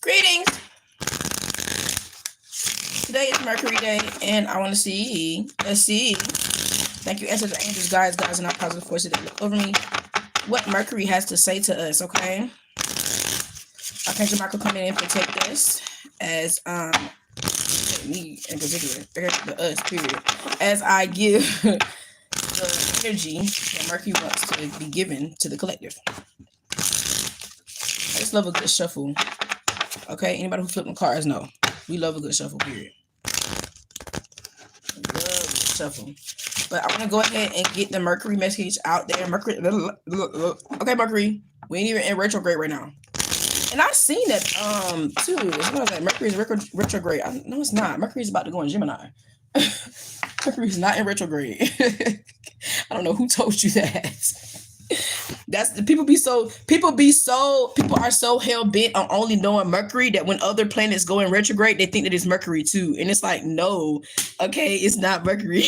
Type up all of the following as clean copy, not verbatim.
Greetings. Today is Mercury Day, and I want to see. Let's see. Thank you, ancestors, angels, guides, and our positive forces that look over me. What Mercury has to say to us, okay? Archangel Michael coming in to take this as me in particular, the us period, as I give the energy that Mercury wants to be given to the collective. I just love a good shuffle. Okay, anybody who flipping cards know we love a good shuffle. Period. Love a good shuffle. But I want to go ahead and get the Mercury message out there. Mercury, okay, Mercury, we ain't even in retrograde right now. And I've seen that too. It's like Mercury is retrograde. No, it's not. Mercury is about to go in Gemini. Mercury is not in retrograde. I don't know who told you that. That's the people are so hell bent on only knowing Mercury that when other planets go in retrograde, they think that it's Mercury too. And it's like, no, okay, it's not Mercury.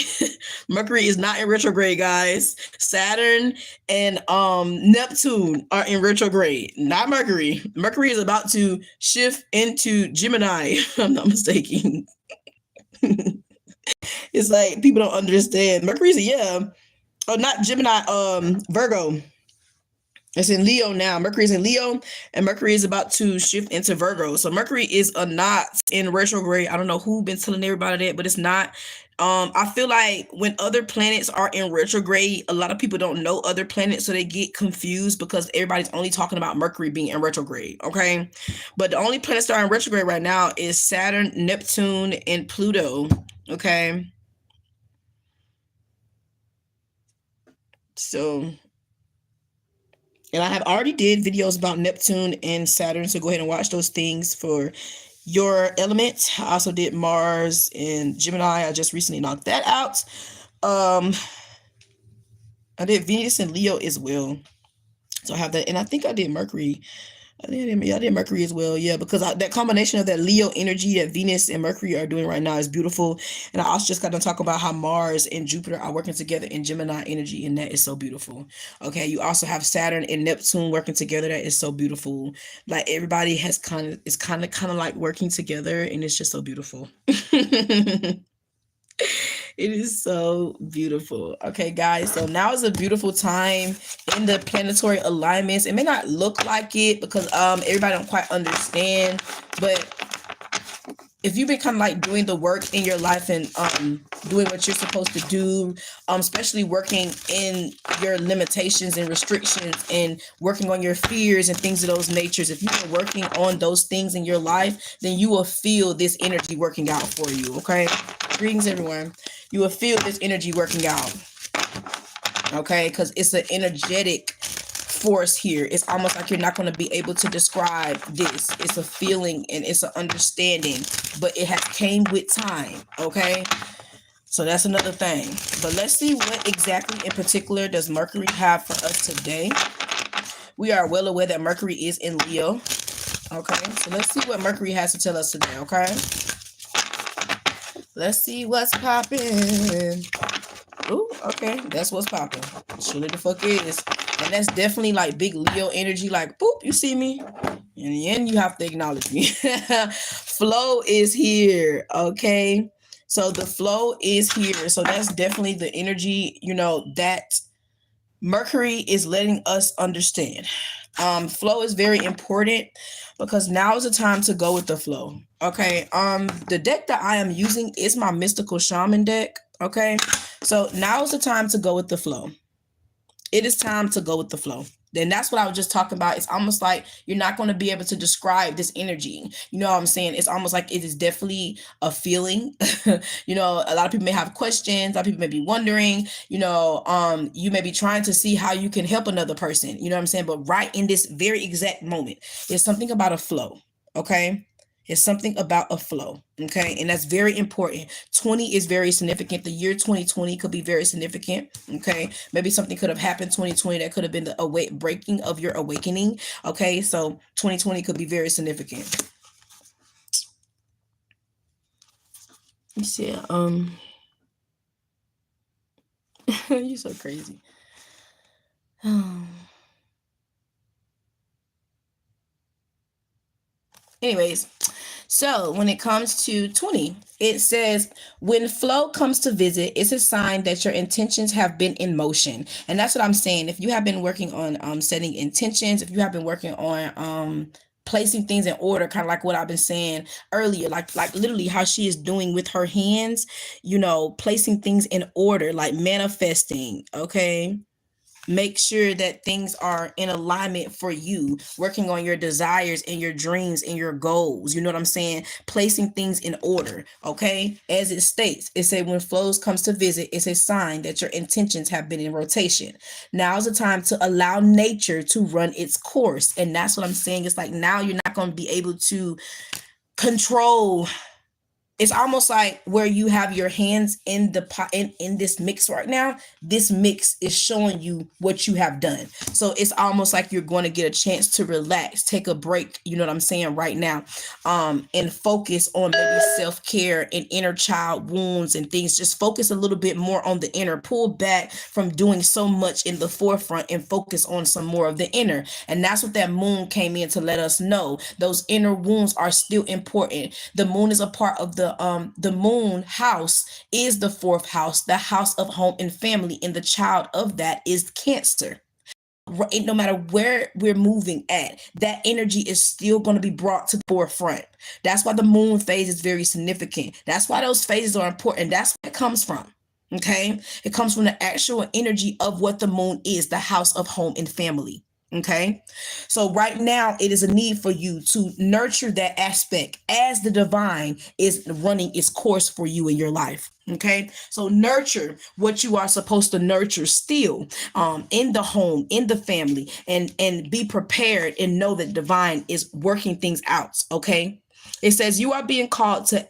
Mercury is not in retrograde, guys. Saturn and Neptune are in retrograde, not Mercury. Mercury is about to shift into Gemini, if I'm not mistaken. It's like people don't understand. Mercury's not Gemini, Virgo. It's in Leo now. Mercury is in Leo, and Mercury is about to shift into Virgo. So Mercury is not in retrograde. I don't know who been telling everybody that, but it's not. I feel like when other planets are in retrograde, a lot of people don't know other planets, so they get confused because everybody's only talking about Mercury being in retrograde. Okay, but the only planets that are in retrograde right now is Saturn, Neptune, and Pluto. Okay, so. And I have already did videos about Neptune and Saturn, so go ahead and watch those things for your element. I also did Mars and Gemini. I just recently knocked that out. I did Venus and Leo as well. So I have that. And I think I did Mercury. I did Mercury as well. Yeah, because that combination of that Leo energy that Venus and Mercury are doing right now is beautiful. And I also just got to talk about how Mars and Jupiter are working together in Gemini energy, and that is so beautiful. Okay, you also have Saturn and Neptune working together. That is so beautiful. Like everybody is kind of like working together, and it's just so beautiful. It is so beautiful. Okay, guys. So now is a beautiful time in the planetary alignments. It may not look like it because everybody don't quite understand, but if you've been kind of like doing the work in your life and doing what you're supposed to do, especially working in your limitations and restrictions and working on your fears and things of those natures, if you're working on those things in your life, then you will feel this energy working out for you. Okay, greetings everyone. You will feel this energy working out. Okay, because it's an energetic force here. It's almost like you're not going to be able to describe this. It's a feeling and it's an understanding, but it has came with time. Okay, so that's another thing. But let's see what exactly in particular does Mercury have for us today. We are well aware that Mercury is in Leo. Okay, so let's see what Mercury has to tell us today. Okay, let's see what's popping. Oh, okay, that's what's popping. Surely the fuck is. And that's definitely like big Leo energy, like, boop, you see me? In the end, you have to acknowledge me. Flow is here, okay? So the flow is here. So that's definitely the energy, that Mercury is letting us understand. Flow is very important because now is the time to go with the flow, okay? The deck that I am using is my Mystical Shaman deck, okay? So now is the time to go with the flow. It is time to go with the flow. Then that's what I was just talking about. It's almost like you're not going to be able to describe this energy. You know what I'm saying? It's almost like it is definitely a feeling. A lot of people may have questions. A lot of people may be wondering, you may be trying to see how you can help another person. You know what I'm saying? But right in this very exact moment, there's something about a flow. Okay. It's something about a flow, okay? And that's very important. 20 is very significant. The year 2020 could be very significant, okay? Maybe something could have happened 2020 that could have been the breaking of your awakening, okay? So 2020 could be very significant. You see, you're so crazy. Anyways, so when it comes to 20, it says, when flow comes to visit, it's a sign that your intentions have been in motion. And that's what I'm saying. If you have been working on setting intentions, if you have been working on placing things in order, kind of like what I've been saying earlier, like literally how she is doing with her hands, you know, placing things in order, like manifesting, okay? Make sure that things are in alignment for you, working on your desires and your dreams and your goals. You know what I'm saying? Placing things in order. Okay. As it states, it said when flows comes to visit, it's a sign that your intentions have been in rotation. Now's the time to allow nature to run its course. And that's what I'm saying. It's like now you're not going to be able to control. It's almost like where you have your hands in the pot in this mix right now. This mix is showing you what you have done. So it's almost like you're going to get a chance to relax, take a break, you know what I'm saying, right now, and focus on maybe self-care and inner child wounds and things. Just focus a little bit more on the inner, pull back from doing so much in the forefront and focus on some more of the inner. And that's what that moon came in to let us know. Those inner wounds are still important. The moon is a part of the moon house is the 4th house, the house of home and family, and the child of that is Cancer. No matter where we're moving at, that energy is still going to be brought to the forefront. That's why the moon phase is very significant. That's why those phases are important. That's where it comes from. Okay, it comes from the actual energy of what the moon is, the house of home and family. Okay, so right now it is a need for you to nurture that aspect as the divine is running its course for you in your life. Okay, so nurture what you are supposed to nurture still in the home, in the family, and be prepared and know that divine is working things out. Okay, it says you are being called to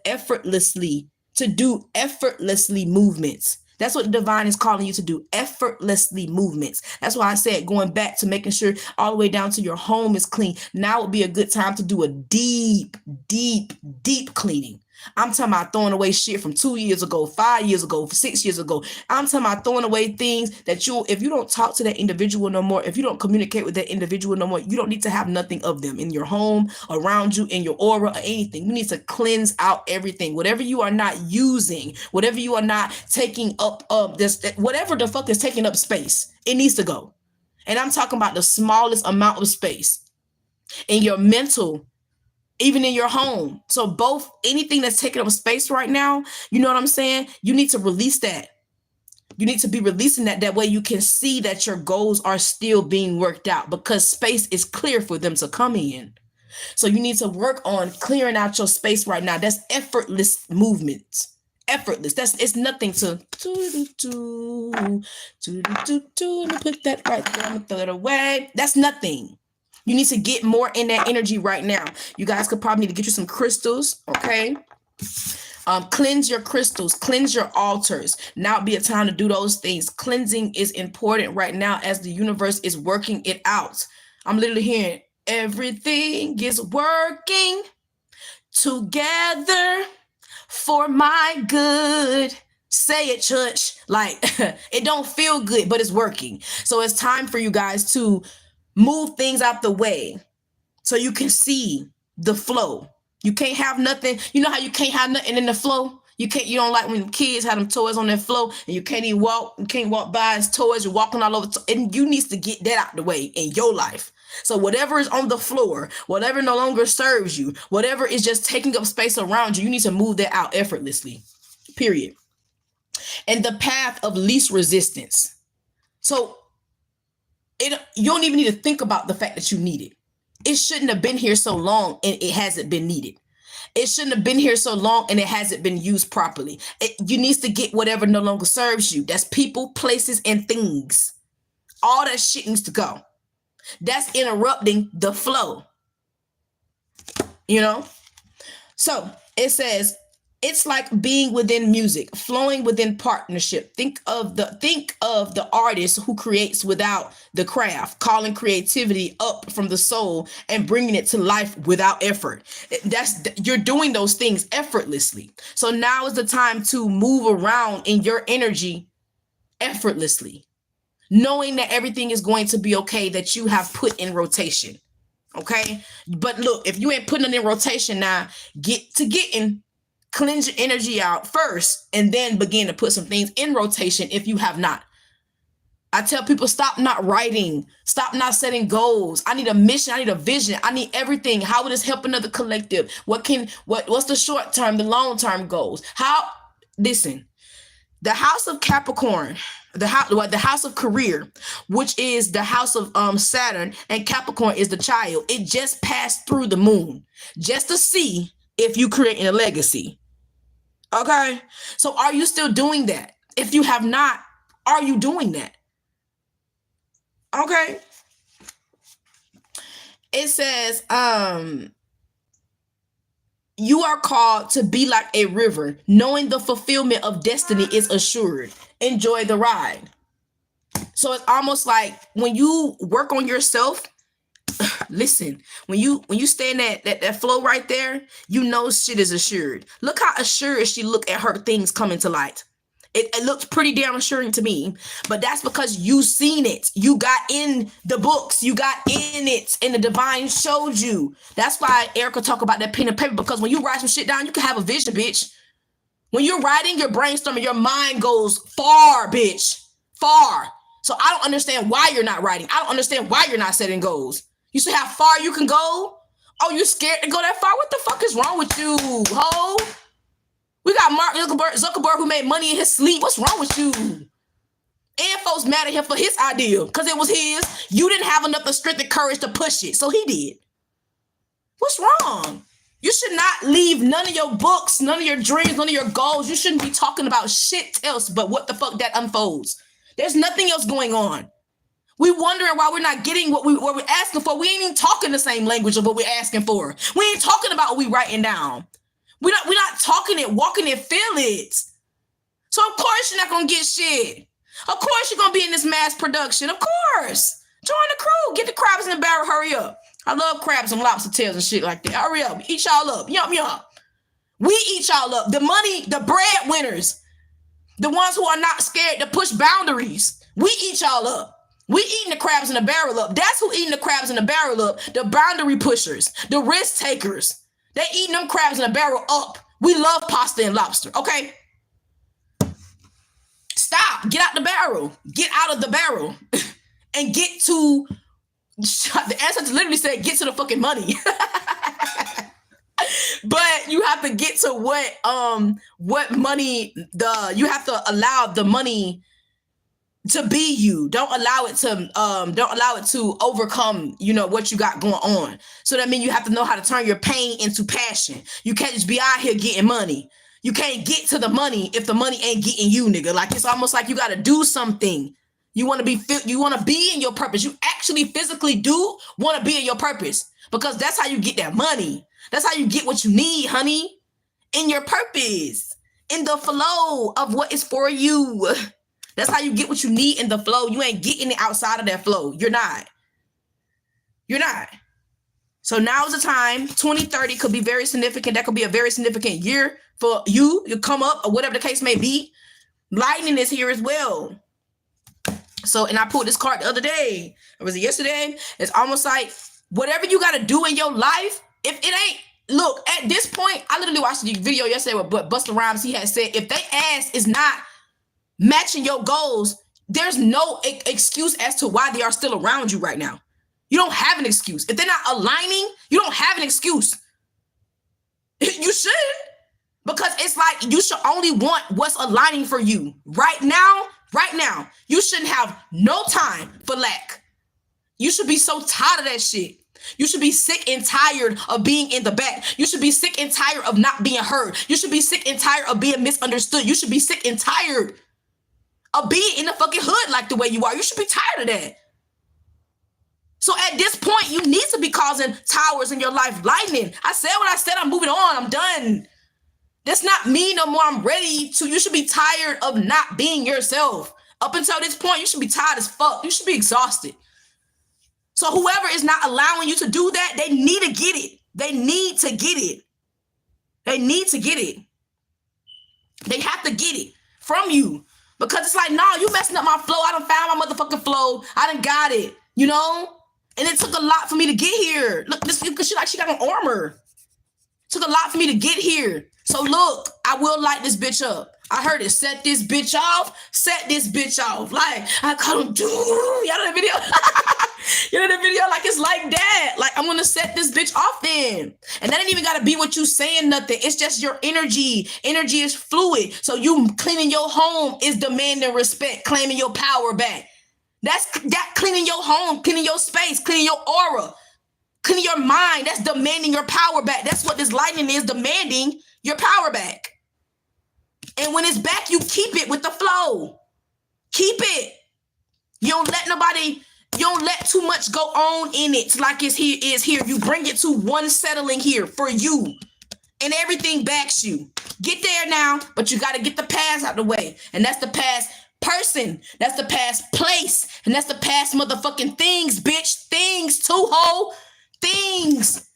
do effortlessly movements. That's what the divine is calling you to do, effortlessly movements. That's why I said going back to making sure all the way down to your home is clean. Now would be a good time to do a deep, deep, deep cleaning. I'm talking about throwing away shit from 2 years ago, 5 years ago, 6 years ago. I'm talking about throwing away things that if you don't talk to that individual no more, if you don't communicate with that individual no more, you don't need to have nothing of them in your home, around you, in your aura, or anything. You need to cleanse out everything. Whatever you are not using, whatever you are not taking up whatever the fuck is taking up space, it needs to go. And I'm talking about the smallest amount of space in your mental, even in your home. So both, anything that's taking up space right now, you know what I'm saying? You need to release that. You need to be releasing that. That way you can see that your goals are still being worked out because space is clear for them to come in. So you need to work on clearing out your space right now. That's effortless movements. Effortless. It's nothing to let me put that right there. I'm gonna throw it away. That's nothing. You need to get more in that energy right now. You guys could probably need to get you some crystals, okay? Cleanse your crystals, cleanse your altars. Now would be a time to do those things. Cleansing is important right now as the universe is working it out. I'm literally hearing everything is working together for my good. Say it, church. Like, it don't feel good, but it's working. So it's time for you guys to move things out the way so you can see the flow. You can't have nothing. You know how you can't have nothing in the flow? You don't like when kids have them toys on their flow and you can't even walk. You can't walk by his toys. You're walking all over. And you need to get that out the way in your life. So whatever is on the floor, whatever no longer serves you, whatever is just taking up space around you, you need to move that out effortlessly. Period. And the path of least resistance. So you don't even need to think about the fact that you need it. It shouldn't have been here so long and it hasn't been needed. It shouldn't have been here so long and it hasn't been used properly. You need to get whatever no longer serves you. That's people, places, and things. All that shit needs to go. That's interrupting the flow. You know? So it says, it's like being within music, flowing within partnership. Think of the artist who creates without the craft, calling creativity up from the soul and bringing it to life without effort. You're doing those things effortlessly. So now is the time to move around in your energy effortlessly, knowing that everything is going to be okay, that you have put in rotation. Okay. But look, if you ain't putting it in rotation now, cleanse your energy out first and then begin to put some things in rotation if you have not. I tell people, stop not writing, stop not setting goals. I need a mission, I need a vision, I need everything. How will this help another collective? What's the short term, the long term goals? Listen, the house of Capricorn, the house of career, which is the house of Saturn, and Capricorn is the child. It just passed through the moon just to see if you creating a legacy. Okay, so are you still doing that? If you have not, are you doing that? Okay. It says, you are called to be like a river, knowing the fulfillment of destiny is assured. Enjoy the ride. So it's almost like when you work on yourself, listen, when you stay in that flow right there, you know shit is assured. Look how assured she look at her things coming to light. It looks pretty damn assuring to me, but that's because you seen it. You got in the books. You got in it, and the divine showed you. That's why Erica talk about that pen and paper, because when you write some shit down, you can have a vision, bitch. When you're writing, you're brainstorming, your mind goes far, bitch. Far. So I don't understand why you're not writing. I don't understand why you're not setting goals. You see how far you can go? Oh, you're scared to go that far? What the fuck is wrong with you, ho? We got Mark Zuckerberg who made money in his sleep. What's wrong with you? And folks mad at him for his idea because it was his. You didn't have enough of strength and courage to push it, so he did. What's wrong? You should not leave none of your books, none of your dreams, none of your goals. You shouldn't be talking about shit else but what the fuck that unfolds. There's nothing else going on. We wondering why we're not getting what we're asking for. We ain't even talking the same language of what we're asking for. We ain't talking about what we writing down. We're not talking it, walking it, feel it. So of course you're not gonna get shit. Of course you're gonna be in this mass production. Of course. Join the crew. Get the crabs in the barrel. Hurry up. I love crabs and lobster tails and shit like that. Hurry up. Eat y'all up. Yum, yum. We eat y'all up. The money, the breadwinners, the ones who are not scared to push boundaries. We eat y'all up. We eating the crabs in the barrel up. That's who eating the crabs in the barrel up. The boundary pushers, the risk takers. They eating them crabs in a barrel up. We love pasta and lobster, okay? Stop. Get out the barrel. Get out of the barrel. And get to... The ancestors literally said, get to the fucking money. But you have to get to what money... You have to allow the money to be you. Don't allow it to overcome, what you got going on. So that means you have to know how to turn your pain into passion. You can't just be out here getting money. You can't get to the money if the money ain't getting you, nigga. Like, it's almost like you got to do something. You want to be in your purpose. You actually physically do want to be in your purpose, because that's how you get that money. That's how you get what you need, honey. In your purpose, in the flow of what is for you. That's how you get what you need in the flow. You ain't getting it outside of that flow. You're not. You're not. So now's the time. 2030 could be very significant. That could be a very significant year for you. You come up or whatever the case may be. Lightning is here as well. So, and I pulled this card the other day. Or was it yesterday? It's almost like whatever you got to do in your life, if it ain't, look, at this point, I literally watched the video yesterday with Busta Rhymes. He had said, if they ass is not matching your goals, there's no excuse as to why they are still around you right now. You don't have an excuse. If they're not aligning, you don't have an excuse. You should, because it's like you should only want what's aligning for you right now. Right now, you shouldn't have no time for lack. You should be so tired of that shit. You should be sick and tired of being in the back. You should be sick and tired of not being heard. You should be sick and tired of being misunderstood. You should be sick and tired of being in the fucking hood like the way you are. You should be tired of that. So at this point, you need to be causing towers in your life, lightning. I said what I said. I'm moving on. I'm done. That's not me no more. I'm ready to. You should be tired of not being yourself. Up until this point, you should be tired as fuck. You should be exhausted. So whoever is not allowing you to do that, they need to get it. They need to get it. They need to get it. They have to get it from you. Because it's like, no, you messing up my flow. I done found my motherfucking flow. I done got it. And it took a lot for me to get here. Look, this because she got on armor. It took a lot for me to get here. So look, I will light this bitch up. I heard it. Set this bitch off. Set this bitch off. Like I call him. Y'all know the video. You know the video? Like it's like that. Like I'm gonna set this bitch off then. And that ain't even gotta be what you saying. Nothing. It's just your energy. Energy is fluid. So you cleaning your home is demanding respect, claiming your power back. That's that cleaning your home, cleaning your space, cleaning your aura, cleaning your mind. That's demanding your power back. That's what this lightning is, demanding your power back. And when it's back, you keep it with the flow. Keep it. You don't let too much go on in it like it's here. You bring it to one settling here for you. And everything backs you. Get there now, but you got to get the past out the way. And that's the past person. That's the past place. And that's the past motherfucking things, bitch. Things too, ho. Things.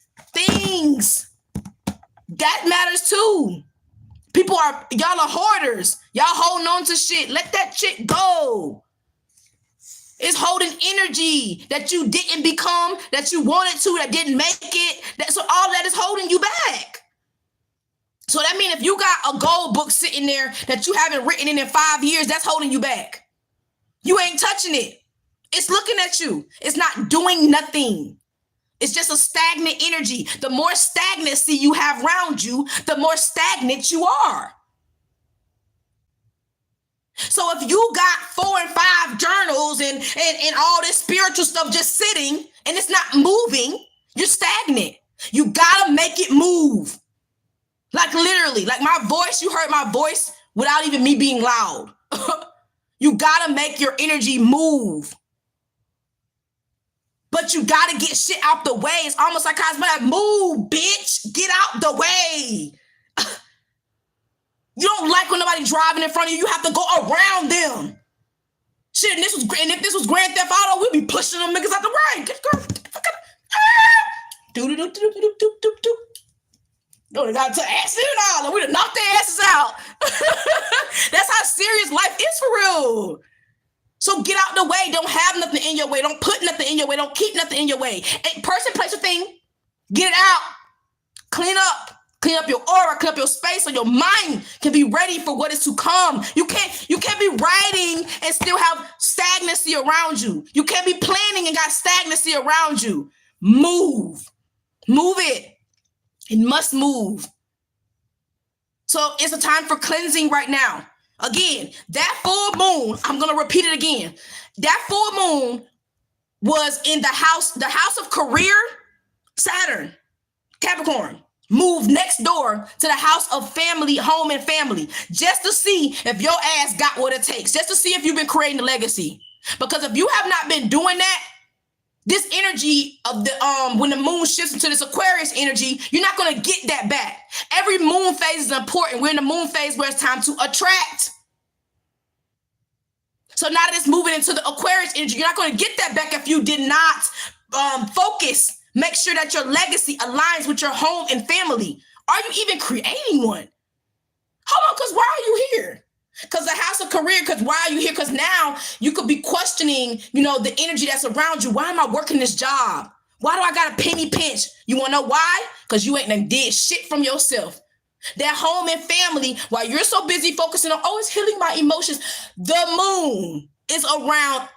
That matters too. Y'all are hoarders. Y'all holding on to shit. Let that shit go. It's holding energy that you didn't become, that you wanted to, that didn't make it. So all that is holding you back. So that means if you got a goal book sitting there that you haven't written in 5 years, that's holding you back. You ain't touching it. It's looking at you. It's not doing nothing. It's just a stagnant energy. The more stagnancy you have around you, the more stagnant you are. So if you got 4 and 5 journals and all this spiritual stuff just sitting and it's not moving, you're stagnant. You gotta make it move. Like literally, like my voice, you heard my voice without even me being loud. You gotta make your energy move. But you gotta get shit out the way. It's almost like COSMOS, move, bitch. Get out the way. You don't like when nobody driving in front of you. You have to go around them. Shit, and if this was Grand Theft Auto, we'd be pushing them niggas out the way. Do. No, they got to accident and all. We'd have knocked their asses out. That's how serious life is for real. So get out the way. Don't have nothing in your way. Don't put nothing in your way. Don't keep nothing in your way. And person, place, or thing, get it out. Clean up. Clean up your aura, clean up your space so your mind can be ready for what is to come. You can't be writing and still have stagnancy around you. You can't be planning and got stagnancy around you. Move. Move it. It must move. So it's a time for cleansing right now. Again, that full moon, I'm going to repeat it again. That full moon was in the house of career, Saturn, Capricorn. Move next door to the house of family, home and family, just to see if your ass got what it takes, just to see if you've been creating a legacy. Because if you have not been doing that, this energy of the when the moon shifts into this Aquarius energy, you're not going to get that back. Every moon phase is important. We're in the moon phase where it's time to attract. So now that it's moving into the Aquarius energy, you're not going to get that back if you did not focus. Make sure that your legacy aligns with your home and family. Are you even creating one? Hold on, because why are you here? Because the house of career, because why are you here? Because now you could be questioning, the energy that's around you. Why am I working this job? Why do I got a penny pinch? You want to know why? Because you ain't done did shit from yourself. That home and family, while you're so busy focusing on, it's healing my emotions. The moon is around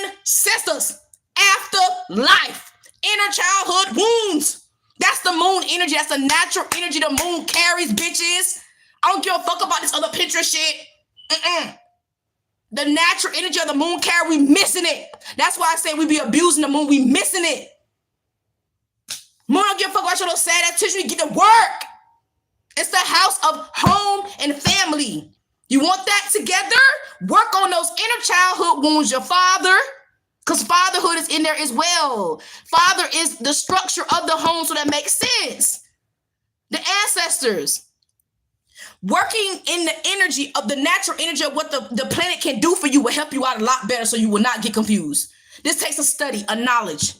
ancestors, afterlife. Inner childhood wounds. That's the moon energy. That's the natural energy the moon carries, bitches. I don't give a fuck about this other Pinterest shit. The natural energy of the moon carry, we missing it. That's why I say we be abusing the moon. We missing it. Moon don't give a fuck about your little sad ass tissue. You get to work. It's the house of home and family. You want that together? Work on those inner childhood wounds. Your father. Because fatherhood is in there as well. Father is the structure of the home, so that makes sense. The ancestors. Working in the energy of the natural energy of what the planet can do for you will help you out a lot better so you will not get confused. This takes a study, a knowledge.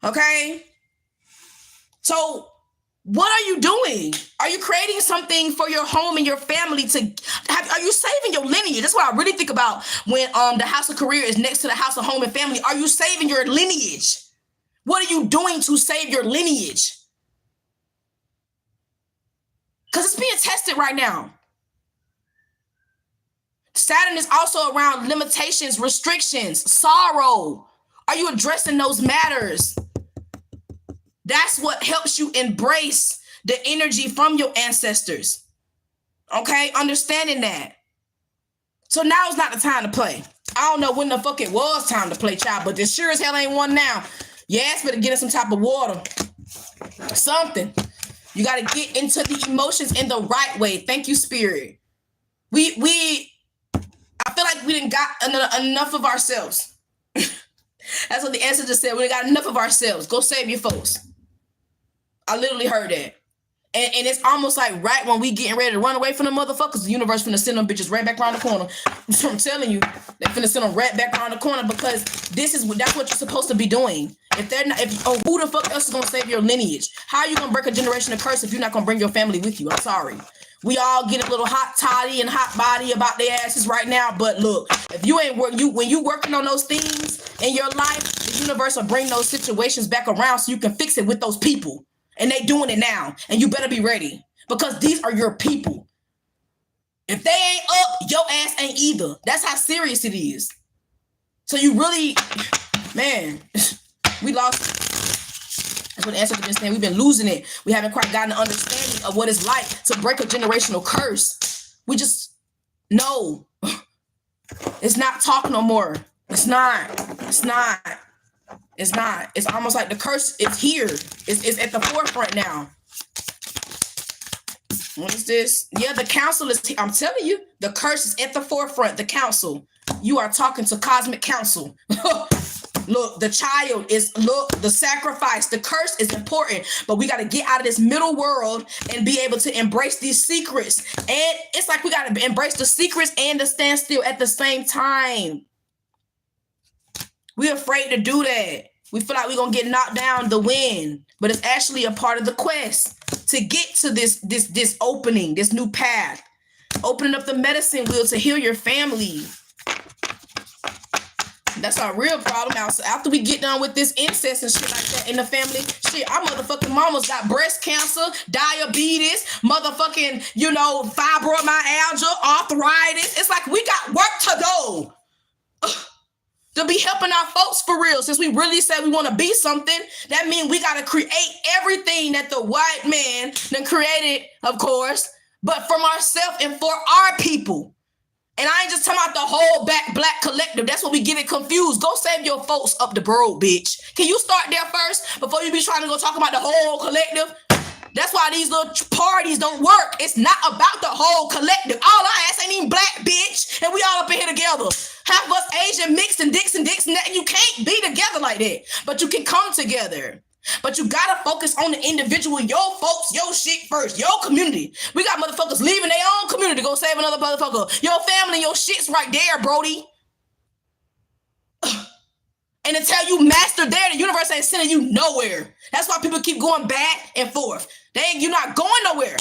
Okay? So What are you doing? Are you creating something for your home and your family to have? Are you saving your lineage? That's what I really think about when the house of career is next to the house of home and family. Are you saving your lineage? What are you doing to save your lineage? Because it's being tested right now. Saturn is also around limitations, restrictions, sorrow. Are you addressing those matters? That's what helps you embrace the energy from your ancestors. Okay, understanding that. So now is not the time to play. I don't know when the fuck it was time to play, child, but this sure as hell ain't one now. You asked for to get in some type of water. Something. You got to get into the emotions in the right way. Thank you, Spirit. I feel like we didn't got enough of ourselves. That's what the ancestors said. We done got enough of ourselves. Go save your folks. I literally heard that. And it's almost like right when we getting ready to run away from the motherfuckers, the universe finna send them bitches right back around the corner. I'm telling you, they finna send them right back around the corner because that's what you're supposed to be doing. If they're not, who the fuck else is gonna save your lineage? How are you gonna break a generational curse if you're not gonna bring your family with you? I'm sorry. We all get a little hot toddy and hot body about their asses right now, but look, if you ain't when you working on those things in your life, the universe will bring those situations back around so you can fix it with those people. And they doing it now. And you better be ready. Because these are your people. If they ain't up, your ass ain't either. That's how serious it is. So you really, man, we lost. That's what the answer to this thing. We've been losing it. We haven't quite gotten an understanding of what it's like to break a generational curse. We just, no. It's not talk no more. It's not. It's not. It's almost like the curse is here. It's at the forefront now. What is this? Yeah, the council is, I'm telling you, the curse is at the forefront. The council. You are talking to cosmic council. Look, the child is, the sacrifice, the curse is important, but we got to get out of this middle world and be able to embrace these secrets. And it's like we got to embrace the secrets and the standstill at the same time. We're afraid to do that. We feel like we're going to get knocked down the wind, but it's actually a part of the quest to get to this opening, this new path, opening up the medicine wheel to heal your family. That's our real problem. After we get done with this incest and shit like that in the family, shit, our motherfucking mamas got breast cancer, diabetes, motherfucking, fibromyalgia, arthritis. It's like we got work to do. To be helping our folks for real. Since we really said we want to be something, that means we got to create everything that the white man done created, of course, but from ourselves and for our people. And I ain't just talking about the whole black collective. That's what we get it confused. Go save your folks up the road, bitch. Can you start there first before you be trying to go talk about the whole collective? That's why these little parties don't work. It's not about the whole collective. All our ass ain't even black, bitch. And we all up in here together. Half of us Asian mixed and dicks and that. You can't be together like that. But you can come together. But you gotta focus on the individual, your folks, your shit first, your community. We got motherfuckers leaving their own community to go save another motherfucker. Your family, your shit's right there, Brody. And until you master there, the universe ain't sending you nowhere. That's why people keep going back and forth. You're not going nowhere.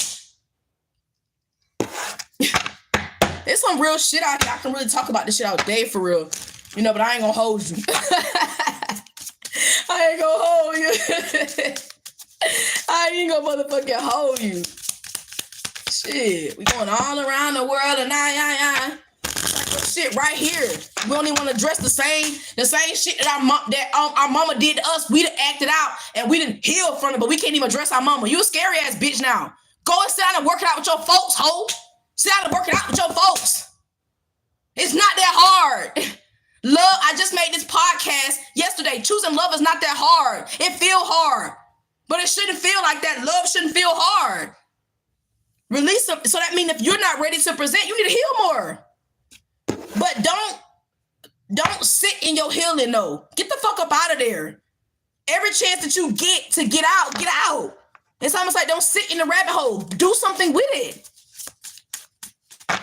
There's some real shit out here. I can really talk about this shit all day for real. But I ain't gonna hold you. I ain't gonna hold you. I ain't gonna motherfucking hold you. Shit, we going all around the world and shit right here. We don't even want to address the same shit that our mama did to us. We done acted out and we didn't heal from it, but we can't even address our mama. You a scary ass bitch now. Go and sit down and work it out with your folks, ho. Sit down and work it out with your folks. It's not that hard. Love, I just made this podcast yesterday. Choosing love is not that hard. It feel hard, but it shouldn't feel like that. Love shouldn't feel hard. Release them. So that means if you're not ready to present, you need to heal more. But don't sit in your healing, though. Get the fuck up out of there. Every chance that you get to get out, get out. It's almost like don't sit in the rabbit hole. Do something with it.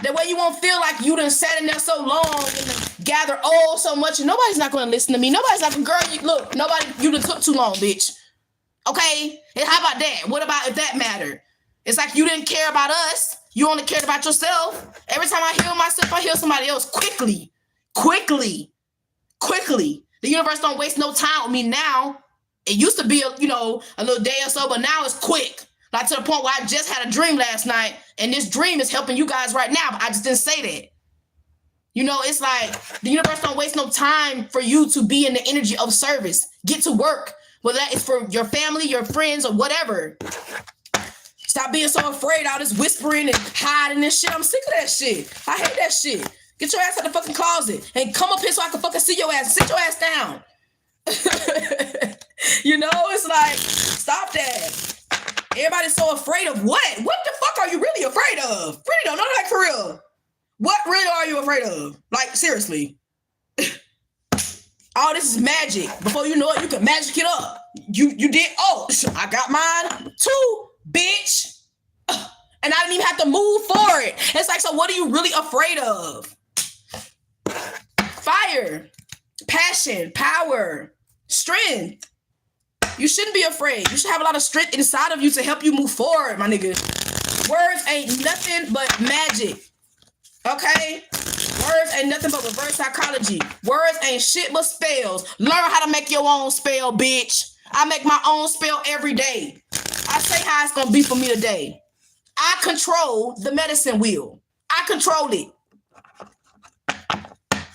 That way you won't feel like you done sat in there so long and gathered so much. And nobody's not going to listen to me. Nobody's not going to, girl, you done took too long, bitch. Okay? And how about that? What about if that mattered? It's like you didn't care about us. You only cared about yourself. Every time I heal myself, I heal somebody else quickly. Quickly. The universe don't waste no time with me now. It used to be, a little day or so, but now it's quick. Like to the point where I just had a dream last night, and this dream is helping you guys right now, but I just didn't say that. It's like the universe don't waste no time for you to be in the energy of service. Get to work, whether that is for your family, your friends, or whatever. Stop being so afraid, all this whispering and hiding and shit. I'm sick of that shit. I hate that shit. Get your ass out the fucking closet and come up here so I can fucking see your ass. Sit your ass down. It's like, stop that. Everybody's so afraid of what? What the fuck are you really afraid of? Really don't know, like for real. What really are you afraid of? Like, seriously. All this is magic. Before you know it, you can magic it up. You did, I got mine too, bitch. And I didn't even have to move for it. It's like, so what are you really afraid of? Fire, passion, power, strength. You shouldn't be afraid. You should have a lot of strength inside of you to help you move forward, my nigga. Words ain't nothing but magic. Okay? Words ain't nothing but reverse psychology. Words ain't shit but spells. Learn how to make your own spell, bitch. I make my own spell every day. I say how it's gonna be for me today. I control the medicine wheel. I control it.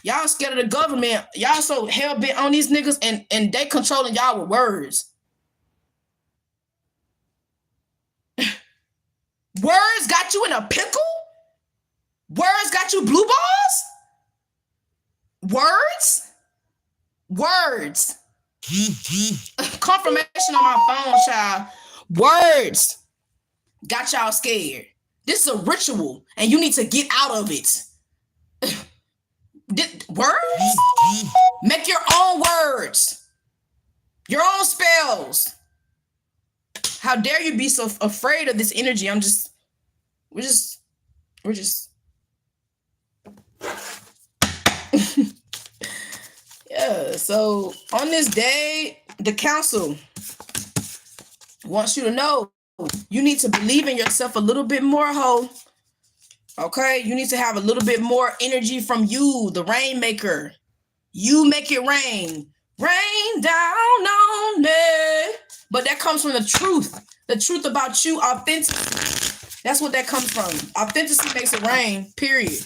Y'all scared of the government. Y'all so hell-bent on these niggas and they controlling y'all with words. Words got you in a pickle? Words got you blue balls? Words. Confirmation on my phone, child. Words got y'all scared. This is a ritual, and you need to get out of it. Words? Make your own words. Your own spells. How dare you be so afraid of this energy? We're just. Yeah, so on this day, the council wants you to know you need to believe in yourself a little bit more, ho. Okay, you need to have a little bit more energy from you, the rainmaker. You make it rain. Rain down on me. But that comes from the truth about you, authenticity. That's what that comes from. Authenticity makes it rain, period.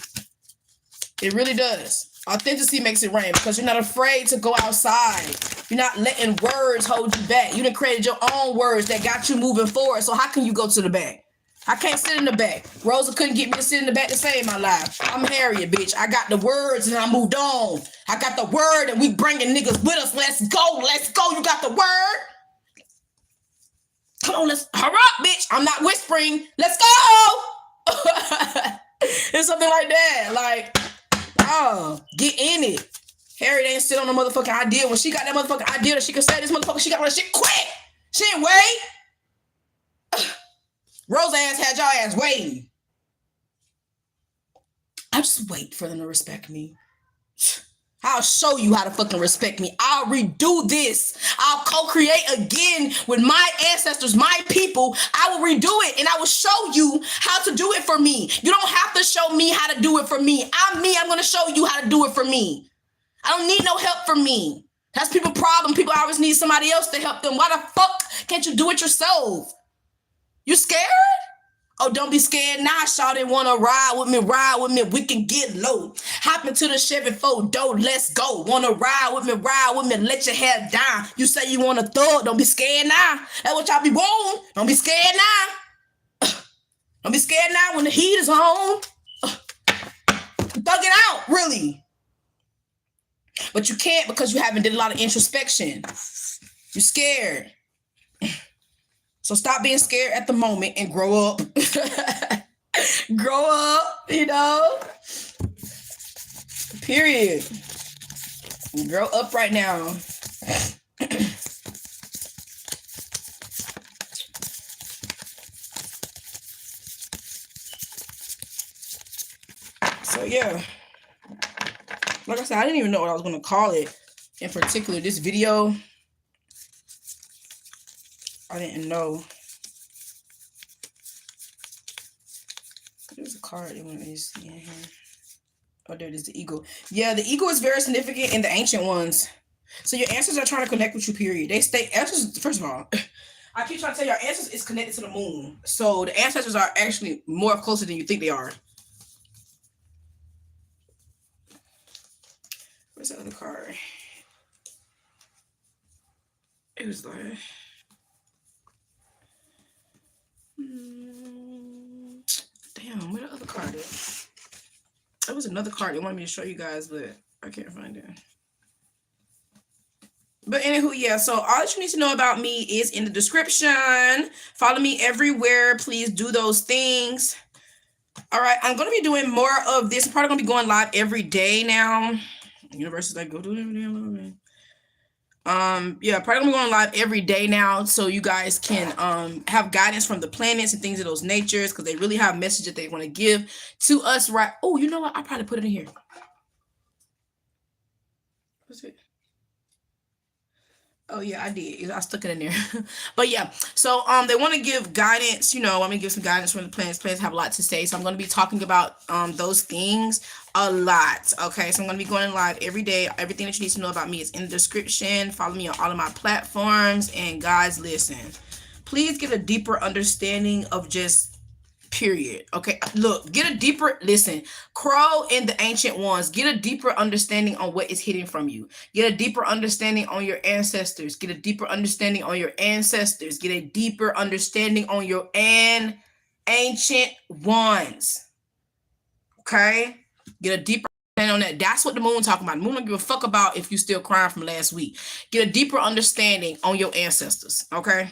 It really does. Authenticity makes it rain because you're not afraid to go outside. You're not letting words hold you back. You done created your own words that got you moving forward. So how can you go to the back? I can't sit in the back. Rosa couldn't get me to sit in the back to save my life. I'm Harriet, bitch. I got the words and I moved on. I got the word and we bringing niggas with us. Let's go. Let's go. You got the word? Come on, let's hurry up, bitch. I'm not whispering. Let's go. It's something like that. Like, get in it. Harriet ain't sit on the motherfucking idea. When she got that motherfucking idea that she could say this motherfucker, she got all that shit quick. She didn't wait. Rose ass had y'all ass waiting. I just wait for them to respect me. I'll show you how to fucking respect me. I'll redo this. I'll co-create again with my ancestors, my people. I will redo it and I will show you how to do it for me. You don't have to show me how to do it for me. I'm me. I'm going to show you how to do it for me. I don't need no help from me. That's people's problem. People always need somebody else to help them. Why the fuck can't you do it yourself? You scared? Oh, don't be scared now. Shawty wanna ride with me, we can get low. Hop into the Chevy 4-door, let's go. Wanna ride with me, let your hair down. You say you wanna throw it, don't be scared now. That's what y'all be wanting. Don't be scared now. Don't be scared now when the heat is on. Thug it out, really. But you can't because you haven't did a lot of introspection. You're scared. So stop being scared at the moment and grow up. Grow up, you know? Period. Grow up right now. So yeah. Like I said, I didn't even know what I was going to call it in particular. This video. I didn't know. There's a card they want me to see in here. Oh, there it is, the ego. Yeah, the ego is very significant in the ancient ones. So your ancestors are trying to connect with you, period. They stay, ancestors, first of all, I keep trying to tell you, our ancestors is connected to the moon. So the ancestors are actually more closer than you think they are. Where's the other card? It was like... damn, where the other card is? There was another card they wanted me to show you guys, but I can't find it. But anywho, yeah, so all that you need to know about me is in the description. Follow me everywhere. Please do those things. All right, I'm going to be doing more of this. I'm probably going to be going live every day now. Universe is like, go do it every day. Yeah, probably gonna be going live every day now, so you guys can have guidance from the planets and things of those natures, because they really have messages that they want to give to us, right? Oh, you know what? I probably put it in here. What's it? Oh yeah, I did. I stuck it in there. But yeah, so they want to give guidance, you know, I'm gonna give some guidance from the planets. Planets have a lot to say, so I'm gonna be talking about those things a lot. Okay, so I'm gonna be going live every day. Everything that you need to know about me is in the description. Follow me on all of my platforms. And guys, listen, please get a deeper understanding of just period. Okay, look, get a deeper, listen, Crow and the ancient ones, get a deeper understanding on what is hidden from you. Get a deeper understanding on your ancestors. Get a deeper understanding on your ancestors. Get a deeper understanding on your ancient ones. Okay, get a deeper understanding on that. That's what the moon talking about. The moon don't give a fuck about if you still crying from last week. Get a deeper understanding on your ancestors. Okay,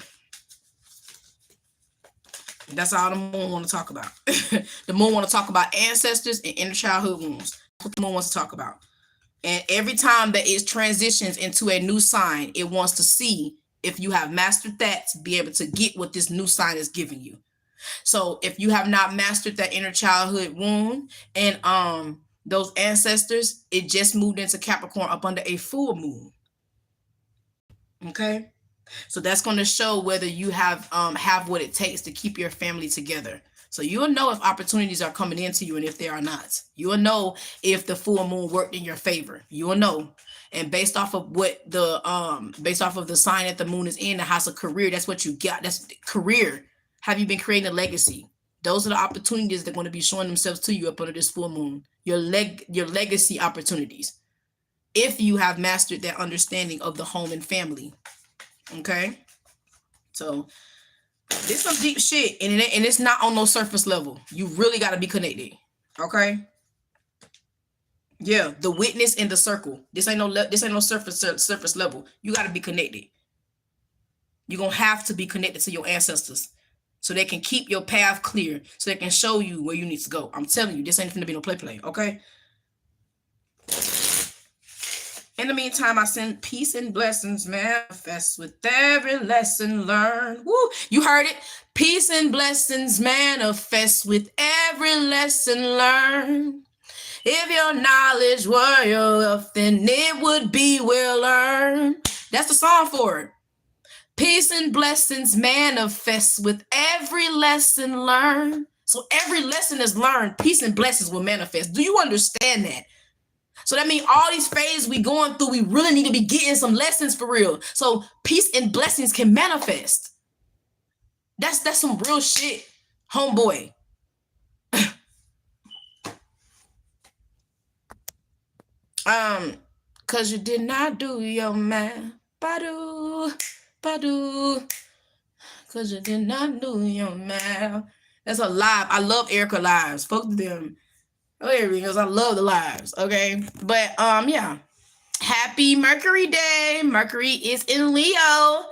that's all the moon want to talk about. The moon want to talk about ancestors and inner childhood wounds. That's what the moon wants to talk about. And every time that it transitions into a new sign, it wants to see if you have mastered that to be able to get what this new sign is giving you. So if you have not mastered that inner childhood wound and those ancestors, it just moved into Capricorn up under a full moon. Okay. So that's going to show whether you have what it takes to keep your family together. So you'll know if opportunities are coming into you and if they are not. You will know if the full moon worked in your favor. You will know. And based off of what based off of the sign that the moon is in, the house of career, that's what you got. That's career. Have you been creating a legacy? Those are the opportunities that are going to be showing themselves to you up under this full moon. Your legacy opportunities. If you have mastered that understanding of the home and family. Okay, so this is some deep shit, and it's not on no surface level. You really got to be connected. Okay, yeah, the witness in the circle. This ain't no surface level. You got to be connected. You're gonna have to be connected to your ancestors so they can keep your path clear, so they can show you where you need to go. I'm telling you, this ain't gonna be no play. Okay. In the meantime, I send peace and blessings manifest with every lesson learned. Woo! You heard it. Peace and blessings manifest with every lesson learned. If your knowledge were your wealth, then it would be well earned. That's the song for it. Peace and blessings manifest with every lesson learned. So every lesson is learned. Peace and blessings will manifest. Do you understand that? So that means all these phases we going through, we really need to be getting some lessons for real. So peace and blessings can manifest. That's some real shit, homeboy. Cause you did not do your math. Badu. Cause you did not do your math. That's a live. I love Erica lives. Fuck them. Oh, because I love the lives, okay? But yeah. Happy Mercury Day. Mercury is in Leo.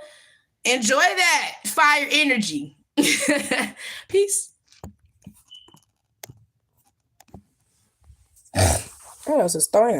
Enjoy that fire energy. Peace. Oh, that's a story.